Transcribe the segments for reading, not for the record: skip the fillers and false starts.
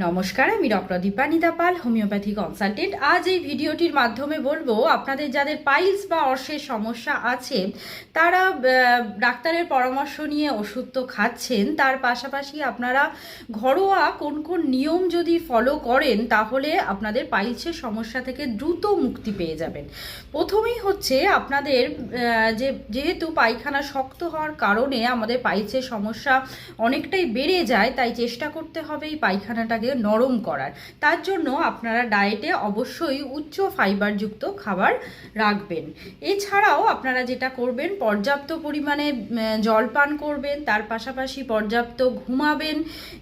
নমস্কার, আমি ডক্টর দীপানিতা পাল, homeopathy consultant. আজ এই ভিডিওটির মাধ্যমে বলবো আপনাদের যাদের পাইলস বা অর্শের সমস্যা আছে তারা ডাক্তারের পরামর্শ নিয়ে ওষুধ তো খাচ্ছেন, তার পাশাপাশি আপনারা ঘরোয়া কোন কোন নিয়ম যদি ফলো করেন তাহলে আপনাদের পাইলসের সমস্যা থেকে দ্রুত মুক্তি পেয়ে যাবেন। প্রথমেই হচ্ছে আপনাদের যেহেতু পায়খানা শক্ত হওয়ার কারণে আমাদের পাইলসের সমস্যা অনেকটাই বেড়ে যায়, তাই চেষ্টা করতে হবে এই পায়খানাটাকে নরম করার। তার জন্য আপনারা ডায়েটে অবশ্যই উচ্চ ফাইবারযুক্ত খাবার রাখবেন। এছাড়াও আপনারা যেটা করবেন, পর্যাপ্ত পরিমাণে জল পান করবেন, তার পাশাপাশি পর্যাপ্ত ঘুমাবেন।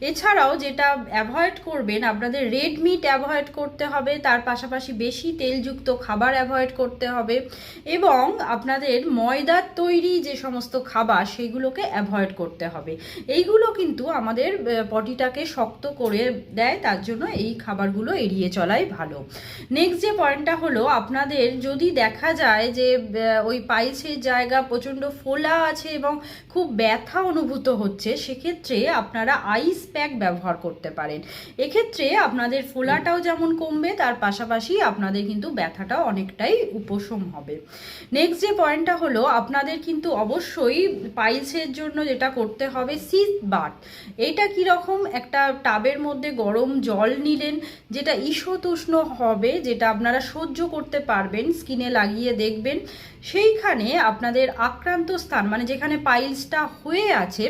এছাড়াও যেটা অ্যাভয়েড করবেন, আপনাদের রেড মিট অ্যাভয়েড করতে হবে, তার পাশাপাশি বেশি তেলযুক্ত খাবার অ্যাভয়েড করতে হবে এবং আপনাদের ময়দার তৈরি যে সমস্ত খাবার সেগুলোকে অ্যাভয়েড করতে হবে। এইগুলো কিন্তু আমাদের বডিটাকে শক্ত করে দেয়, তার জন্য এই খাবারগুলো এড়িয়ে চলাই ভালো। নেক্সট যে পয়েন্টটা হলো, আপনাদের যদি দেখা যায় যে ওই পাইলসের জায়গা প্রচণ্ড ফোলা আছে এবং খুব ব্যথা অনুভূত হচ্ছে, সেক্ষেত্রে আপনারা আইস প্যাক ব্যবহার করতে পারেন। এক্ষেত্রে আপনাদের ফোলাটাও যেমন কমবে, তার পাশাপাশি আপনাদের কিন্তু ব্যথাটাও অনেকটাই উপশম হবে। নেক্সট যে পয়েন্টটা হলো, আপনাদের কিন্তু অবশ্যই পাইলসের জন্য যেটা করতে হবে, সিস বাথ। এইটা কীরকম, একটা টাবের মধ্যে গরম জল নিলেন, যেটা ঈষৎউষ্ণ হবে, যেটা আপনারা সহ্য করতে পারবেন, স্কিনে লাগিয়ে দেখবেন। সেইখানে আপনাদের আক্রান্ত স্থান, মানে যেখানে পাইলসটা হয়ে আছে,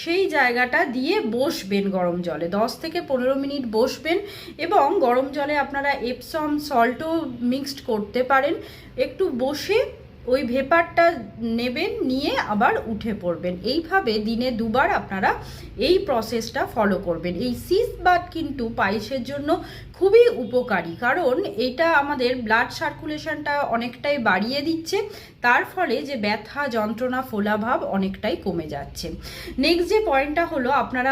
সেই জায়গাটা দিয়ে বসবেন গরম জলে, 10 থেকে 15 মিনিট বসবেন এবং গরম জলে আপনারা এপসম সল্টও মিক্সড করতে পারেন। একটু বসে ওই ভেপারটা নেবেন, নিয়ে আবার উঠে পড়বেন। এইভাবে দিনে 2বার আপনারা এই প্রসেসটা ফলো করবেন। এই সিস বাথ কিন্তু পাইলসের জন্য খুবই উপকারী, কারণ এটা আমাদের ব্লাড সার্কুলেশনটা অনেকটাই বাড়িয়ে দিচ্ছে, তার ফলে যে ব্যথা যন্ত্রণা ফোলাভাব অনেকটাই কমে যাচ্ছে। নেক্সট যে পয়েন্টটা হলো, আপনারা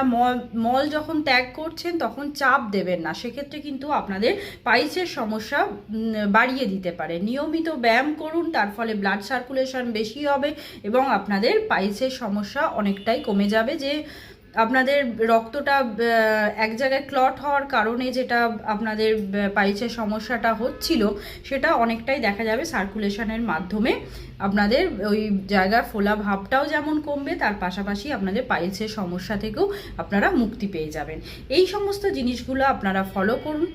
মল যখন ত্যাগ করছেন তখন চাপ দেবেন না, সেক্ষেত্রে কিন্তু আপনাদের পাইলসের সমস্যা বাড়িয়ে দিতে পারে। নিয়মিত ব্যায়াম করুন, তার ফলে ব্লাড সার্কুলেশন বেশি হবে এবং আপনাদের পাইলসের সমস্যা অনেকটাই কমে যাবে। যে আপনাদের রক্তটা এক জায়গায় ক্লট হওয়ার কারণে যেটা আপনাদের পাইলসের সমস্যাটা হচ্ছিল, সেটা অনেকটাই দেখা যাবে সার্কুলেশনের মাধ্যমে আপনাদের ওই জায়গায় ফোলা ভাবটাও যেমন কমবে, তার পাশাপাশি আপনাদের পাইলসের সমস্যা থেকেও আপনারা মুক্তি পেয়ে যাবেন। এই সমস্ত জিনিসগুলো আপনারা ফলো করুন।